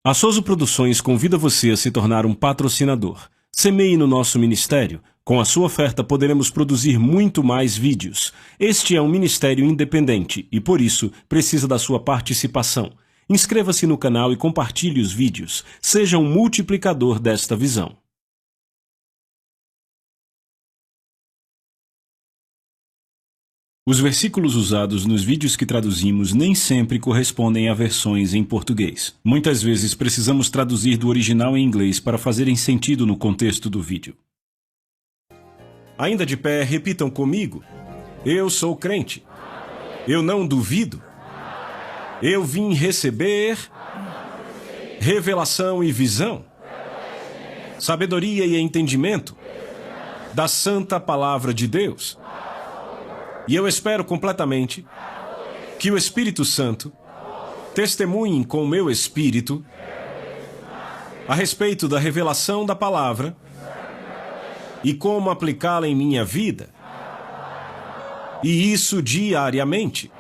A Souza Produções convida você a se tornar um patrocinador. Semeie no nosso ministério. Com a sua oferta poderemos produzir muito mais vídeos. Este é um ministério independente e, por isso, precisa da sua participação. Inscreva-se no canal e compartilhe os vídeos. Seja um multiplicador desta visão. Os versículos usados nos vídeos que traduzimos nem sempre correspondem a versões em português. Muitas vezes precisamos traduzir do original em inglês para fazerem sentido no contexto do vídeo. Ainda de pé, repitam comigo. Eu sou crente. Eu não duvido. Eu vim receber revelação e visão, sabedoria e entendimento da santa palavra de Deus. E eu espero completamente que o Espírito Santo testemunhe com o meu espírito a respeito da revelação da palavra e como aplicá-la em minha vida. E isso diariamente.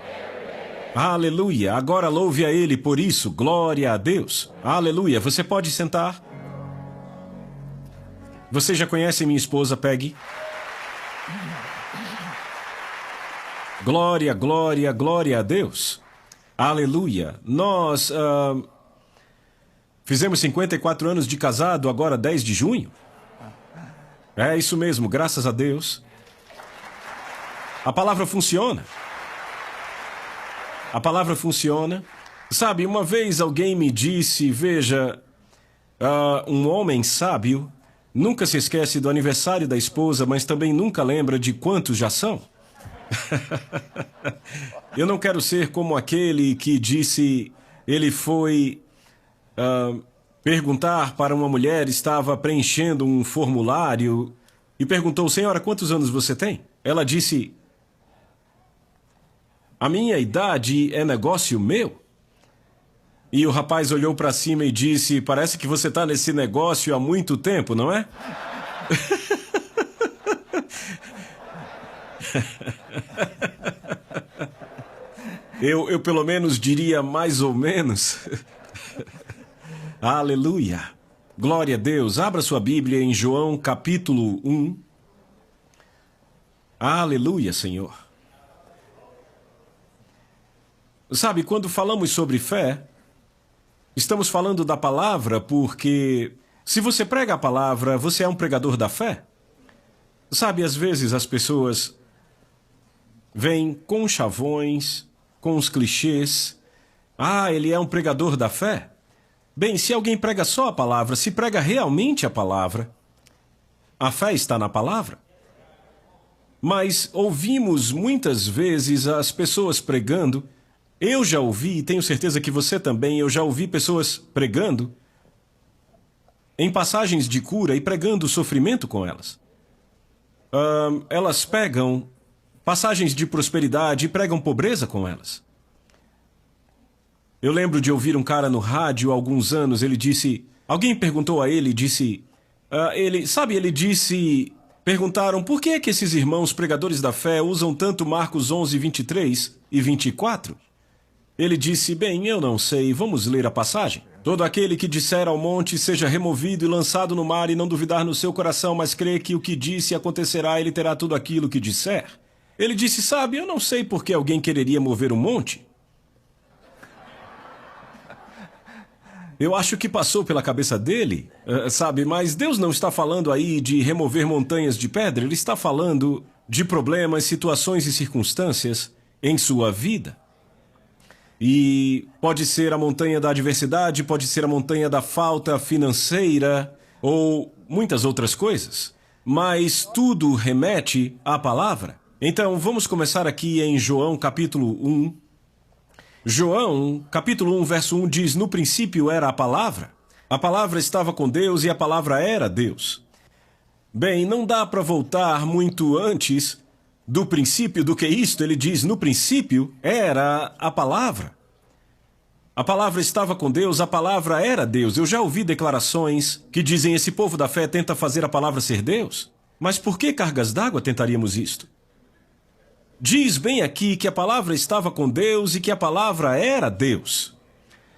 Aleluia! Agora louve a Ele por isso. Glória a Deus. Aleluia! Você pode sentar? Você já conhece minha esposa, Peggy? Glória, glória, glória a Deus. Aleluia. Nós fizemos 54 anos de casado, agora 10 de junho. É isso mesmo, graças a Deus. A palavra funciona. A palavra funciona. Sabe, uma vez alguém me disse, veja, um homem sábio nunca se esquece do aniversário da esposa, mas também nunca lembra de quantos já são. Eu não quero ser como aquele que disse, ele foi perguntar para uma mulher, estava preenchendo um formulário e perguntou, senhora, quantos anos você tem? Ela disse, a minha idade é negócio meu. E o rapaz olhou para cima e disse, parece que você está nesse negócio há muito tempo, não é? Eu pelo menos diria mais ou menos. Aleluia. Glória a Deus. Abra sua Bíblia em João capítulo 1. Aleluia, Senhor. Sabe, quando falamos sobre fé, estamos falando da palavra porque se você prega a palavra, você é um pregador da fé. Sabe, às vezes as pessoas vêm com chavões, com os clichês. Ah, ele é um pregador da fé. Bem, se alguém prega só a palavra, se prega realmente a palavra, a fé está na palavra. Mas ouvimos muitas vezes as pessoas pregando. Eu já ouvi, e tenho certeza que você também, eu já ouvi pessoas pregando em passagens de cura e pregando sofrimento com elas. Elas pegam passagens de prosperidade e pregam pobreza com elas. Eu lembro de ouvir um cara no rádio há alguns anos, ele disse... Alguém perguntou a ele, disse... Perguntaram por que é que esses irmãos pregadores da fé usam tanto Marcos 11, 23 e 24? Ele disse, bem, eu não sei, vamos ler a passagem. Todo aquele que disser ao monte seja removido e lançado no mar e não duvidar no seu coração, mas crê que o que disse acontecerá, ele terá tudo aquilo que disser. Ele disse, sabe, eu não sei por que alguém quereria mover um monte. Eu acho que passou pela cabeça dele, sabe, mas Deus não está falando aí de remover montanhas de pedra, Ele está falando de problemas, situações e circunstâncias em sua vida. E pode ser a montanha da adversidade, pode ser a montanha da falta financeira ou muitas outras coisas. Mas tudo remete à palavra. Então, vamos começar aqui em João capítulo 1. João capítulo 1, verso 1 diz, no princípio era a palavra estava com Deus e a palavra era Deus. Bem, não dá para voltar muito antes do princípio do que isto. Ele diz, no princípio era a palavra. A palavra estava com Deus, a palavra era Deus. Eu já ouvi declarações que dizem, esse povo da fé tenta fazer a palavra ser Deus. Mas por que cargas d'água tentaríamos isto? Diz bem aqui que a palavra estava com Deus e que a palavra era Deus.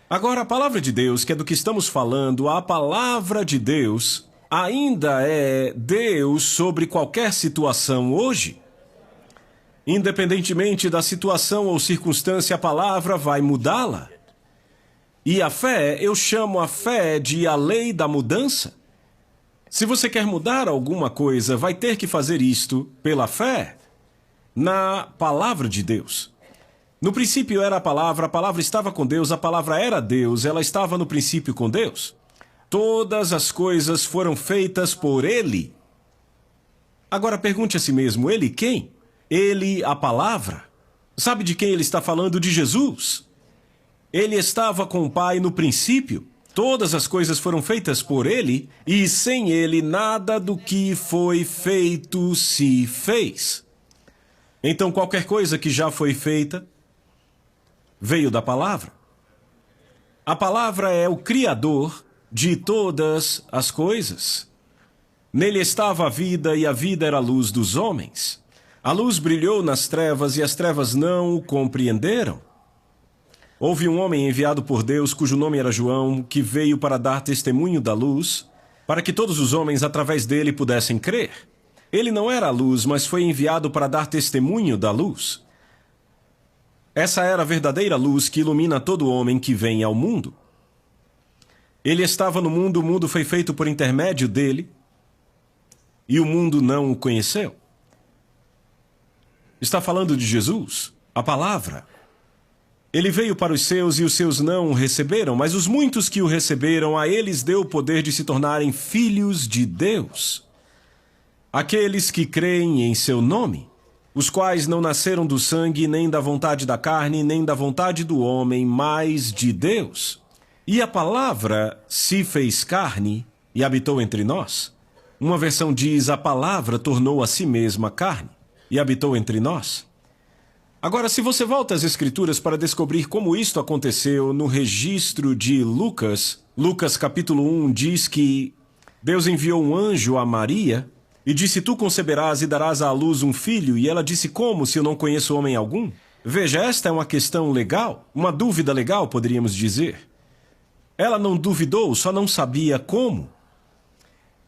Agora, a palavra de Deus, que é do que estamos falando, a palavra de Deus ainda é Deus sobre qualquer situação hoje. Independentemente da situação ou circunstância, a palavra vai mudá-la. E a fé, eu chamo a fé de a lei da mudança. Se você quer mudar alguma coisa, vai ter que fazer isto pela fé na palavra de Deus. No princípio era a palavra estava com Deus, a palavra era Deus, ela estava no princípio com Deus. Todas as coisas foram feitas por Ele. Agora pergunte a si mesmo, Ele quem? Ele, a palavra. Sabe de quem ele está falando? De Jesus. Ele estava com o Pai no princípio. Todas as coisas foram feitas por Ele, e sem Ele nada do que foi feito se fez. Então qualquer coisa que já foi feita veio da palavra. A palavra é o Criador de todas as coisas. Nele estava a vida, e a vida era a luz dos homens. A luz brilhou nas trevas, e as trevas não o compreenderam. Houve um homem enviado por Deus, cujo nome era João, que veio para dar testemunho da luz, para que todos os homens através dele pudessem crer. Ele não era a luz, mas foi enviado para dar testemunho da luz. Essa era a verdadeira luz que ilumina todo homem que vem ao mundo. Ele estava no mundo, o mundo foi feito por intermédio dele, e o mundo não o conheceu. Está falando de Jesus, a palavra. Ele veio para os seus, e os seus não o receberam, mas os muitos que o receberam, a eles deu o poder de se tornarem filhos de Deus. Aqueles que creem em seu nome, os quais não nasceram do sangue, nem da vontade da carne, nem da vontade do homem, mas de Deus. E a palavra se fez carne e habitou entre nós. Uma versão diz, a palavra tornou a si mesma carne e habitou entre nós. Agora, se você volta às Escrituras para descobrir como isto aconteceu no registro de Lucas, Lucas capítulo 1 diz que Deus enviou um anjo a Maria e disse, tu conceberás e darás à luz um filho, e ela disse, como, se eu não conheço homem algum? Veja, esta é uma questão legal, uma dúvida legal, poderíamos dizer. Ela não duvidou, só não sabia como.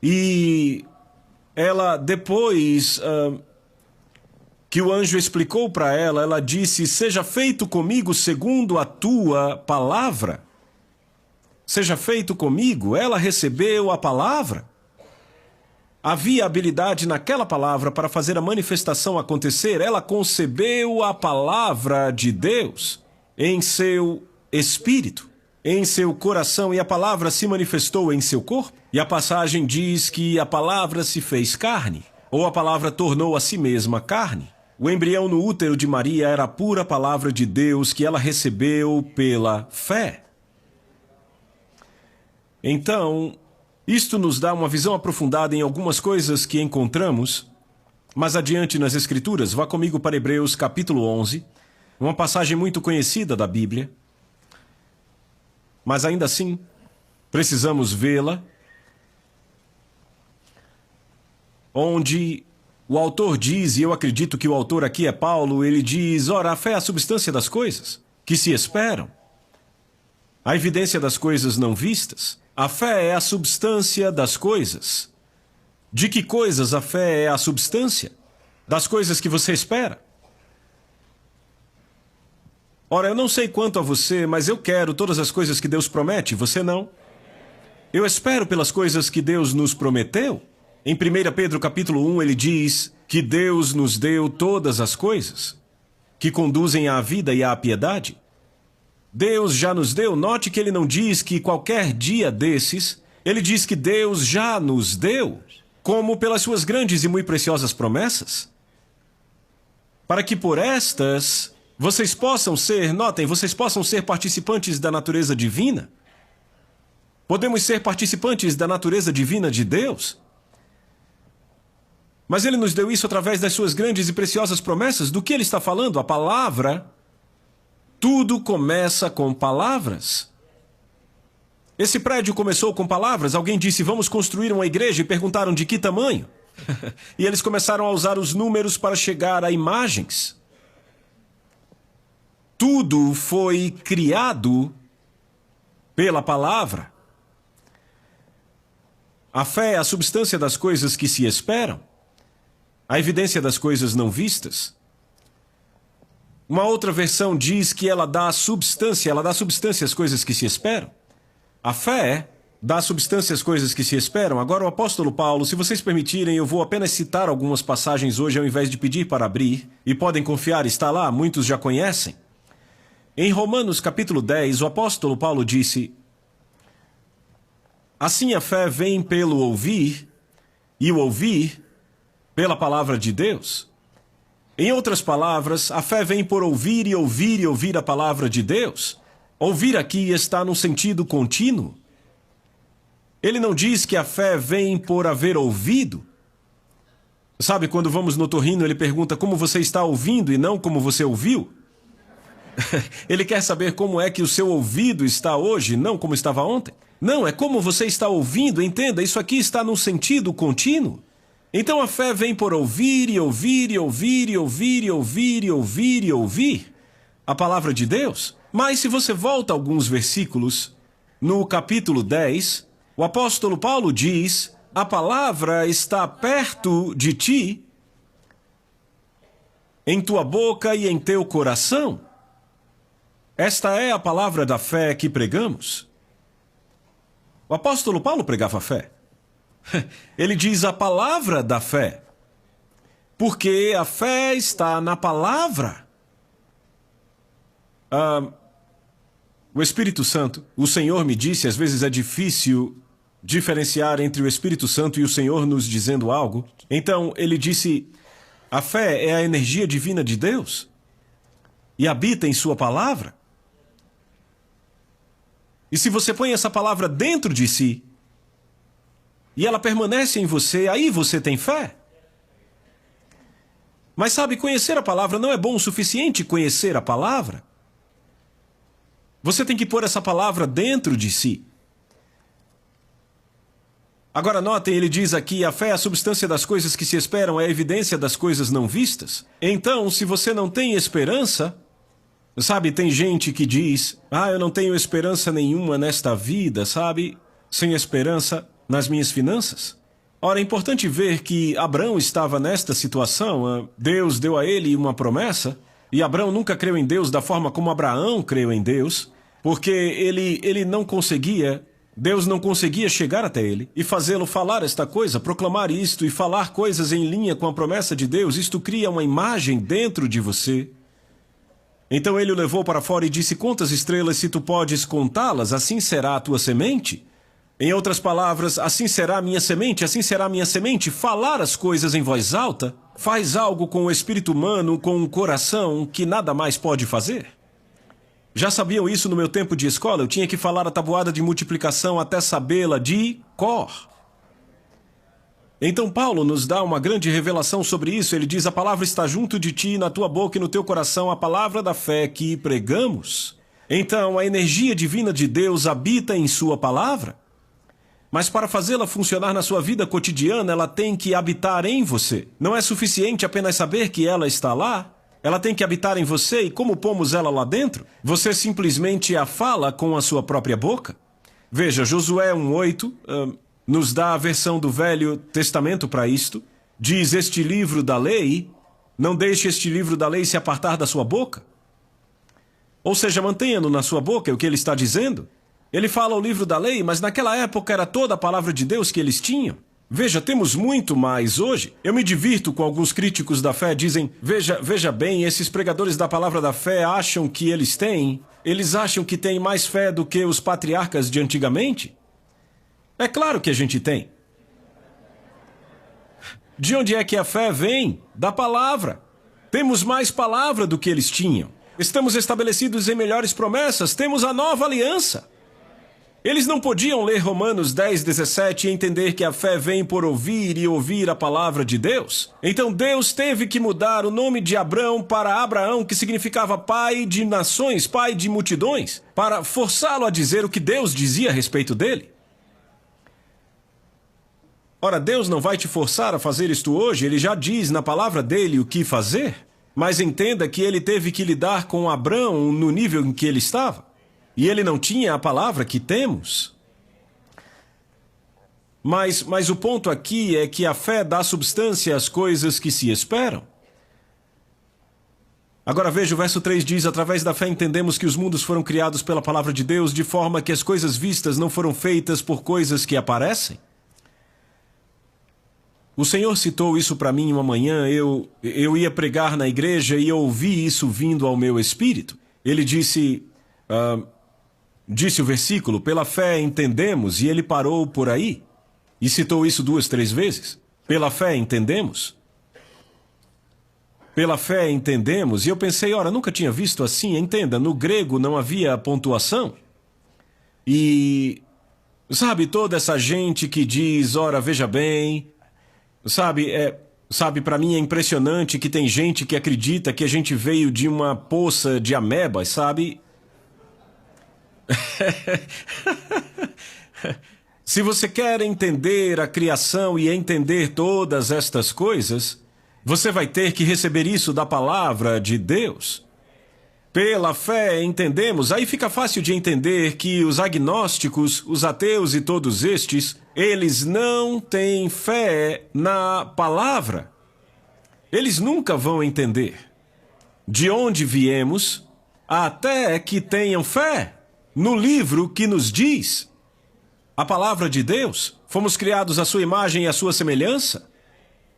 E ela, depois que o anjo explicou para ela, ela disse, seja feito comigo segundo a tua palavra. Seja feito comigo. Ela recebeu a palavra. Havia habilidade naquela palavra para fazer a manifestação acontecer. Ela concebeu a palavra de Deus em seu espírito, em seu coração, e a palavra se manifestou em seu corpo. E a passagem diz que a palavra se fez carne, ou a palavra tornou a si mesma carne. O embrião no útero de Maria era a pura palavra de Deus que ela recebeu pela fé. Então, isto nos dá uma visão aprofundada em algumas coisas que encontramos mais adiante nas Escrituras. Vá comigo para Hebreus capítulo 11, uma passagem muito conhecida da Bíblia, mas ainda assim precisamos vê-la, onde o autor diz, e eu acredito que o autor aqui é Paulo, ele diz, ora, a fé é a substância das coisas que se esperam, a evidência das coisas não vistas. A fé é a substância das coisas. De que coisas a fé é a substância? Das coisas que você espera. Ora, eu não sei quanto a você, mas eu quero todas as coisas que Deus promete, você não? Eu espero pelas coisas que Deus nos prometeu. Em 1 Pedro capítulo 1, ele diz que Deus nos deu todas as coisas que conduzem à vida e à piedade. Deus já nos deu. Note que ele não diz que qualquer dia desses, ele diz que Deus já nos deu, como pelas suas grandes e muito preciosas promessas, para que por estas vocês possam ser, notem, vocês possam ser participantes da natureza divina. Podemos ser participantes da natureza divina de Deus. Mas ele nos deu isso através das suas grandes e preciosas promessas. Do que ele está falando? A palavra. Tudo começa com palavras. Esse prédio começou com palavras. Alguém disse, vamos construir uma igreja, e perguntaram de que tamanho. E eles começaram a usar os números para chegar a imagens. Tudo foi criado pela palavra. A fé é a substância das coisas que se esperam, a evidência das coisas não vistas. Uma outra versão diz que ela dá substância às coisas que se esperam. A fé dá substância às coisas que se esperam. Agora, o apóstolo Paulo, se vocês permitirem, eu vou apenas citar algumas passagens hoje ao invés de pedir para abrir, e podem confiar, está lá, muitos já conhecem. Em Romanos capítulo 10, o apóstolo Paulo disse: assim a fé vem pelo ouvir, e o ouvir pela palavra de Deus. Em outras palavras, a fé vem por ouvir e ouvir e ouvir a palavra de Deus. Ouvir aqui está num sentido contínuo. Ele não diz que a fé vem por haver ouvido. Sabe, quando vamos no otorrino, ele pergunta como você está ouvindo e não como você ouviu. Ele quer saber como é que o seu ouvido está hoje, não como estava ontem. Não, é como você está ouvindo, entenda, isso aqui está num sentido contínuo. Então a fé vem por ouvir e ouvir e ouvir e ouvir e ouvir e ouvir e ouvir a palavra de Deus. Mas se você volta alguns versículos, no capítulo 10, o apóstolo Paulo diz: a palavra está perto de ti, em tua boca e em teu coração. Esta é a palavra da fé que pregamos. O apóstolo Paulo pregava a fé. Ele diz a palavra da fé, porque a fé está na palavra. O Espírito Santo, o Senhor me disse, às vezes é difícil diferenciar entre o Espírito Santo e o Senhor nos dizendo algo. Então, ele disse, a fé é a energia divina de Deus e habita em sua palavra. E se você põe essa palavra dentro de si, e ela permanece em você, aí você tem fé. Mas sabe, conhecer a palavra não é bom o suficiente conhecer a palavra. Você tem que pôr essa palavra dentro de si. Agora notem, ele diz aqui, a fé é a substância das coisas que se esperam, é a evidência das coisas não vistas. Então, se você não tem esperança, sabe, tem gente que diz, eu não tenho esperança nenhuma nesta vida, sabe, sem esperança nas minhas finanças. Ora, é importante ver que Abraão estava nesta situação. Deus deu a ele uma promessa, e Abraão nunca creu em Deus da forma como Abraão creu em Deus, porque ele não conseguia, Deus não conseguia chegar até ele e fazê-lo falar esta coisa, proclamar isto e falar coisas em linha com a promessa de Deus. Isto cria uma imagem dentro de você. Então ele o levou para fora e disse, quantas estrelas, se tu podes contá-las, assim será a tua semente. Em outras palavras, assim será a minha semente, assim será a minha semente. Falar as coisas em voz alta faz algo com o espírito humano, com o coração, que nada mais pode fazer. Já sabiam isso no meu tempo de escola? Eu tinha que falar a tabuada de multiplicação até sabê-la de cor. Então Paulo nos dá uma grande revelação sobre isso. Ele diz, a palavra está junto de ti, na tua boca e no teu coração, a palavra da fé que pregamos. Então a energia divina de Deus habita em sua palavra. Mas para fazê-la funcionar na sua vida cotidiana, ela tem que habitar em você. Não é suficiente apenas saber que ela está lá. Ela tem que habitar em você. E como pomos ela lá dentro? Você simplesmente a fala com a sua própria boca. Veja, Josué 1:8 nos dá a versão do Velho Testamento para isto. Diz, este livro da lei, não deixe este livro da lei se apartar da sua boca. Ou seja, mantenha-no na sua boca, é o que ele está dizendo. Ele fala o livro da lei, mas naquela época era toda a palavra de Deus que eles tinham. Veja, temos muito mais hoje. Eu me divirto com alguns críticos da fé, dizem, veja bem, esses pregadores da palavra da fé acham que eles acham que têm mais fé do que os patriarcas de antigamente? É claro que a gente tem. De onde é que a fé vem? Da palavra. Temos mais palavra do que eles tinham. Estamos estabelecidos em melhores promessas, temos a nova aliança. Eles não podiam ler Romanos 10:17 e entender que a fé vem por ouvir e ouvir a palavra de Deus. Então Deus teve que mudar o nome de Abrão para Abraão, que significava pai de nações, pai de multidões, para forçá-lo a dizer o que Deus dizia a respeito dele. Ora, Deus não vai te forçar a fazer isto hoje, ele já diz na palavra dele o que fazer. Mas entenda que ele teve que lidar com Abrão no nível em que ele estava. E ele não tinha a palavra que temos. Mas o ponto aqui é que a fé dá substância às coisas que se esperam. Agora veja, o verso 3 diz: através da fé entendemos que os mundos foram criados pela palavra de Deus, de forma que as coisas vistas não foram feitas por coisas que aparecem. O Senhor citou isso para mim uma manhã. Eu ia pregar na igreja e eu ouvi isso vindo ao meu espírito. Ele disse o versículo: pela fé entendemos, e ele parou por aí. E citou isso 2, 3 vezes. Pela fé entendemos. Pela fé entendemos. E eu pensei, ora, nunca tinha visto assim. Entenda, no grego não havia pontuação. E, sabe, toda essa gente que diz, ora, veja bem. Sabe, para mim é impressionante que tem gente que acredita que a gente veio de uma poça de amebas, sabe? Se você quer entender a criação e entender todas estas coisas, você vai ter que receber isso da palavra de Deus. Pela fé entendemos, aí fica fácil de entender que os agnósticos, os ateus e todos estes, eles não têm fé na palavra. Eles nunca vão entender de onde viemos até que tenham fé no livro que nos diz a palavra de Deus. Fomos criados à sua imagem e à sua semelhança.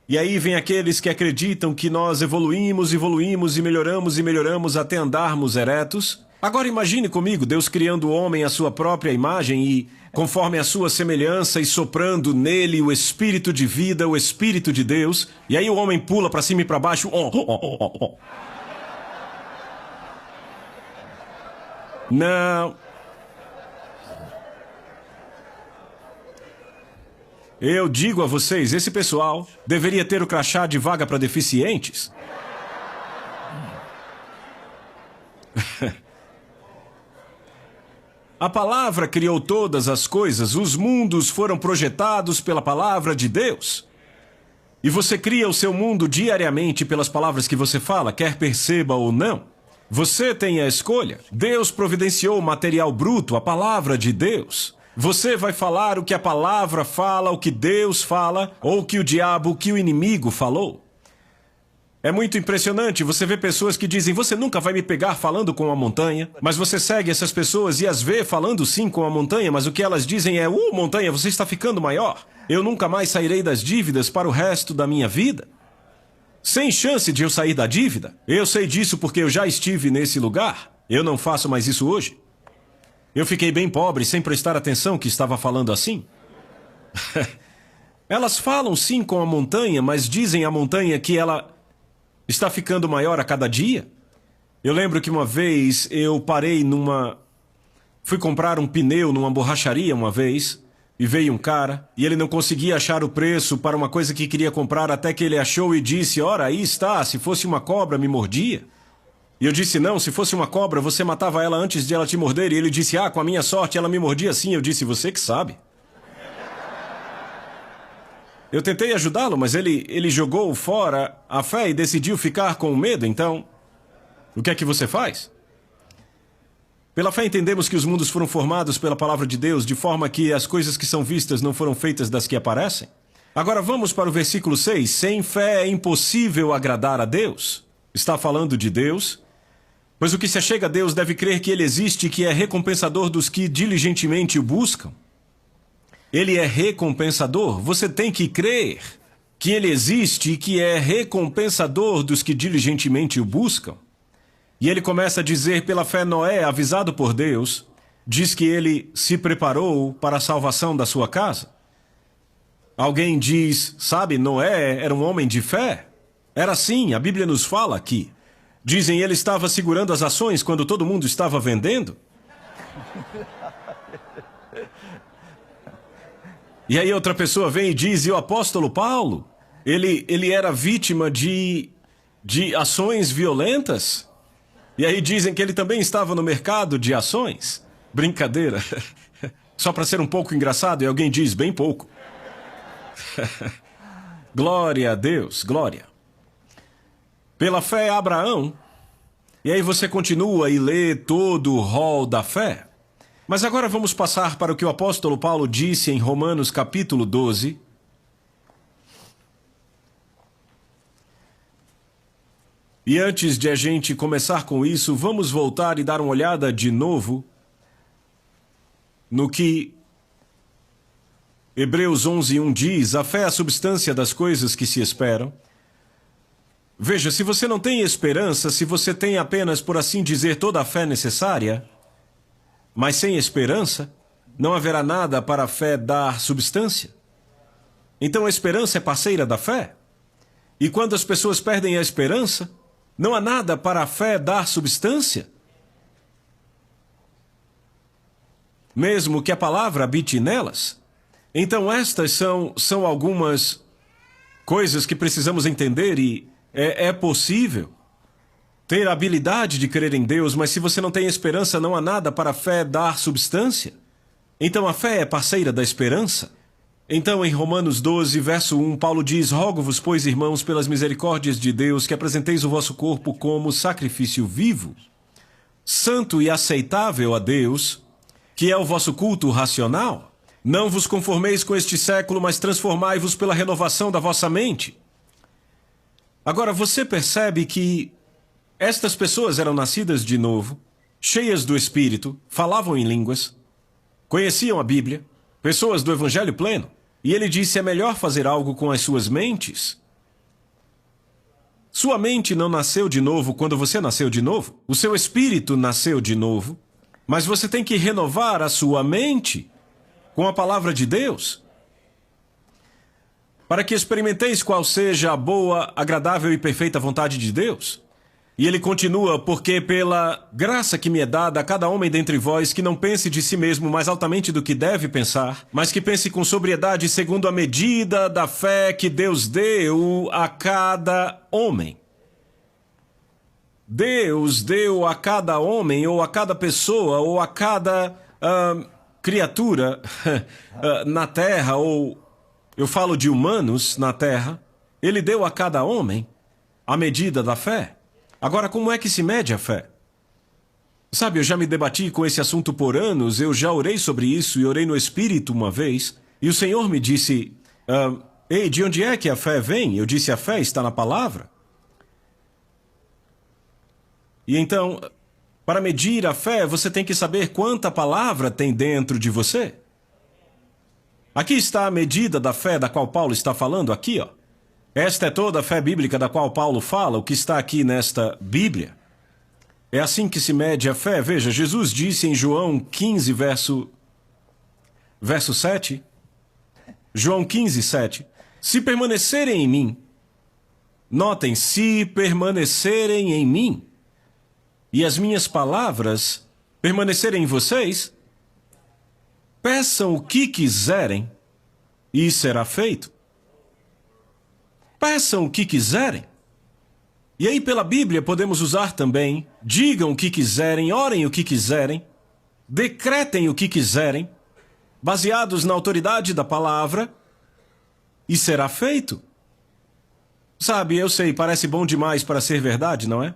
E aí vem aqueles que acreditam que nós evoluímos e melhoramos até andarmos eretos. Agora imagine comigo, Deus criando o homem à sua própria imagem e conforme a sua semelhança e soprando nele o espírito de vida, o espírito de Deus. E aí o homem pula para cima e para baixo. Não. Eu digo a vocês, esse pessoal deveria ter o crachá de vaga para deficientes. A palavra criou todas as coisas, os mundos foram projetados pela palavra de Deus. E você cria o seu mundo diariamente pelas palavras que você fala, quer perceba ou não. Você tem a escolha. Deus providenciou o material bruto, a palavra de Deus. Você vai falar o que a palavra fala, o que Deus fala, ou o que o diabo, o que o inimigo falou. É muito impressionante, você vê pessoas que dizem, você nunca vai me pegar falando com a montanha, mas você segue essas pessoas e as vê falando sim com a montanha, mas o que elas dizem é, montanha, você está ficando maior. Eu nunca mais sairei das dívidas para o resto da minha vida. Sem chance de eu sair da dívida. Eu sei disso porque eu já estive nesse lugar. Eu não faço mais isso hoje. Eu fiquei bem pobre sem prestar atenção que estava falando assim. Elas falam sim com a montanha, mas dizem à montanha que ela está ficando maior a cada dia. Eu lembro que uma vez eu parei fui comprar um pneu numa borracharia uma vez, e veio um cara, e ele não conseguia achar o preço para uma coisa que queria comprar, até que ele achou e disse, ora, aí está, se fosse uma cobra me mordia. E eu disse, não, se fosse uma cobra, você matava ela antes de ela te morder. E ele disse, com a minha sorte, ela me mordia sim. Eu disse, você que sabe. Eu tentei ajudá-lo, mas ele jogou fora a fé e decidiu ficar com medo. Então, o que é que você faz? Pela fé entendemos que os mundos foram formados pela palavra de Deus, de forma que as coisas que são vistas não foram feitas das que aparecem. Agora vamos para o versículo 6. Sem fé é impossível agradar a Deus. Está falando de Deus. Pois o que se achega a Deus deve crer que Ele existe e que é recompensador dos que diligentemente o buscam. Ele é recompensador. Você tem que crer que Ele existe e que é recompensador dos que diligentemente o buscam. E ele começa a dizer, pela fé Noé, avisado por Deus, diz que ele se preparou para a salvação da sua casa. Alguém diz, sabe, Noé era um homem de fé. Era assim, a Bíblia nos fala aqui. Dizem, ele estava segurando as ações quando todo mundo estava vendendo. E aí outra pessoa vem e diz, e o apóstolo Paulo, ele era vítima de ações violentas. E aí dizem que ele também estava no mercado de ações. Brincadeira. Só para ser um pouco engraçado, e alguém diz, bem pouco. Glória a Deus, glória. Pela fé, Abraão. E aí você continua e lê todo o rol da fé. Mas agora vamos passar para o que o apóstolo Paulo disse em Romanos capítulo 12. E antes de a gente começar com isso, vamos voltar e dar uma olhada de novo no que Hebreus 11:1 diz: a fé é a substância das coisas que se esperam. Veja, se você não tem esperança, se você tem apenas, por assim dizer, toda a fé necessária, mas sem esperança, não haverá nada para a fé dar substância. Então a esperança é parceira da fé. E quando as pessoas perdem a esperança, não há nada para a fé dar substância. Mesmo que a palavra habite nelas. Então estas são algumas coisas que precisamos entender e é possível ter a habilidade de crer em Deus, mas se você não tem esperança, não há nada para a fé dar substância. Então a fé é parceira da esperança. Então, em Romanos 12, verso 1, Paulo diz: rogo-vos, pois, irmãos, pelas misericórdias de Deus, que apresenteis o vosso corpo como sacrifício vivo, santo e aceitável a Deus, que é o vosso culto racional. Não vos conformeis com este século, mas transformai-vos pela renovação da vossa mente. Agora, você percebe que estas pessoas eram nascidas de novo, cheias do Espírito, falavam em línguas, conheciam a Bíblia, pessoas do Evangelho pleno. E ele disse: é melhor fazer algo com as suas mentes. Sua mente não nasceu de novo quando você nasceu de novo. O seu espírito nasceu de novo. Mas você tem que renovar a sua mente com a palavra de Deus, para que experimenteis qual seja a boa, agradável e perfeita vontade de Deus. E ele continua: porque pela graça que me é dada a cada homem dentre vós, que não pense de si mesmo mais altamente do que deve pensar, mas que pense com sobriedade segundo a medida da fé que Deus deu a cada homem. Deus deu a cada homem, ou a cada pessoa, ou a cada criatura na terra, ou eu falo de humanos na terra, ele deu a cada homem a medida da fé. Agora, como é que se mede a fé? Sabe, eu já me debati com esse assunto por anos, eu já orei sobre isso e orei no Espírito uma vez, e o Senhor me disse: ei, de onde é que a fé vem? Eu disse: a fé está na palavra. E então, para medir a fé, você tem que saber quanta palavra tem dentro de você. Aqui está a medida da fé da qual Paulo está falando, aqui, ó. Esta é toda a fé bíblica da qual Paulo fala, o que está aqui nesta Bíblia. É assim que se mede a fé. Veja, Jesus disse em João 15, verso 7. João 15, 7. Se permanecerem em mim, notem, se permanecerem em mim, e as minhas palavras permanecerem em vocês, peçam o que quiserem e será feito. Peçam o que quiserem. E aí, pela Bíblia, podemos usar também: digam o que quiserem, orem o que quiserem, decretem o que quiserem, baseados na autoridade da palavra, e será feito. Sabe, eu sei, parece bom demais para ser verdade, não é?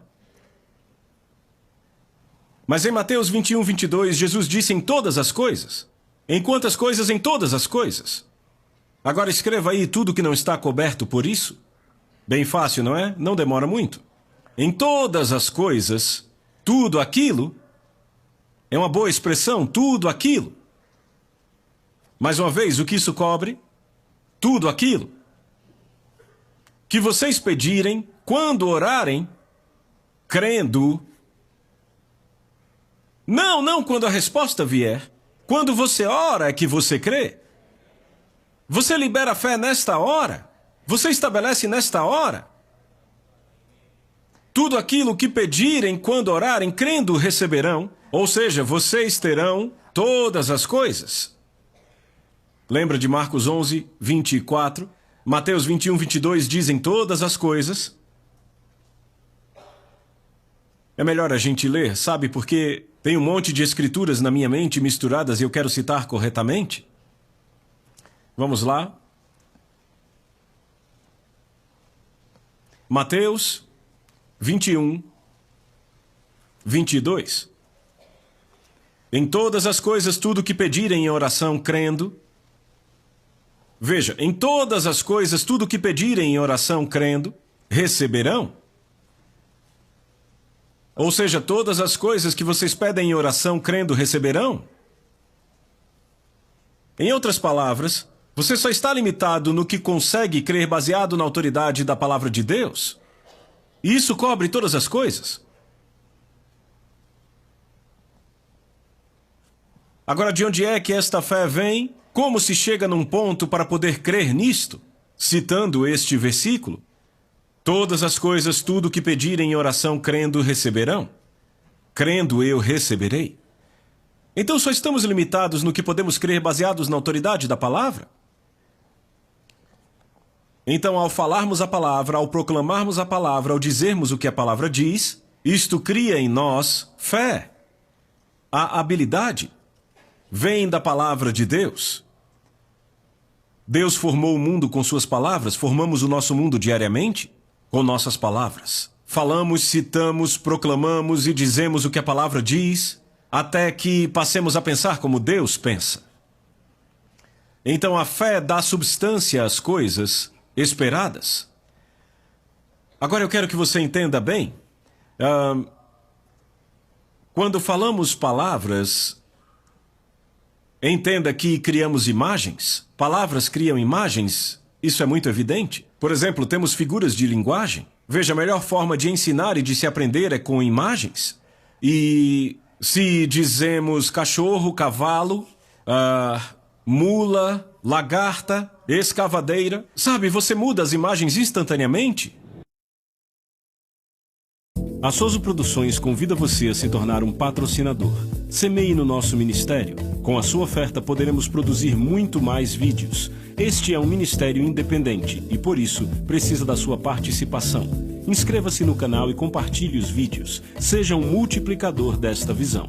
Mas em Mateus 21, 22, Jesus disse: em todas as coisas. Em quantas coisas? Em todas as coisas. Agora escreva aí tudo que não está coberto por isso. Bem fácil, não é? Não demora muito. Em todas as coisas, tudo aquilo, é uma boa expressão, tudo aquilo. Mais uma vez, o que isso cobre? Tudo aquilo que vocês pedirem, quando orarem, crendo. Não quando a resposta vier. Quando você ora é que você crê. Você libera a fé nesta hora. Você estabelece nesta hora. Tudo aquilo que pedirem quando orarem, crendo, receberão. Ou seja, vocês terão todas as coisas. Lembra de Marcos 11, 24? Mateus 21, 22 dizem todas as coisas. É melhor a gente ler, sabe? Porque tem um monte de escrituras na minha mente misturadas e eu quero citar corretamente. Vamos lá. Mateus 21, 22. Em todas as coisas, tudo que pedirem em oração, crendo. Veja, em todas as coisas, tudo que pedirem em oração, crendo, receberão. Ou seja, todas as coisas que vocês pedem em oração, crendo, receberão. Em outras palavras, você só está limitado no que consegue crer baseado na autoridade da palavra de Deus. E isso cobre todas as coisas. Agora, de onde é que esta fé vem? Como se chega num ponto para poder crer nisto? Citando este versículo, todas as coisas, tudo que pedirem em oração, crendo, receberão. Crendo, eu receberei. Então, só estamos limitados no que podemos crer baseados na autoridade da palavra? Então, ao falarmos a palavra, ao proclamarmos a palavra, ao dizermos o que a palavra diz, isto cria em nós fé. A habilidade vem da palavra de Deus. Deus formou o mundo com suas palavras, formamos o nosso mundo diariamente com nossas palavras. Falamos, citamos, proclamamos e dizemos o que a palavra diz, até que passemos a pensar como Deus pensa. Então a fé dá substância às coisas esperadas. Agora eu quero que você entenda bem. Quando falamos palavras, entenda que criamos imagens. Palavras criam imagens, isso é muito evidente. Por exemplo, temos figuras de linguagem. Veja, a melhor forma de ensinar e de se aprender é com imagens. E se dizemos cachorro, cavalo, mula, lagarta, escavadeira, sabe, você muda as imagens instantaneamente. A Soso Produções convida você a se tornar um patrocinador. Semeie no nosso ministério. Com a sua oferta poderemos produzir muito mais vídeos. Este é um ministério independente e, por isso, precisa da sua participação. Inscreva-se no canal e compartilhe os vídeos. Seja um multiplicador desta visão.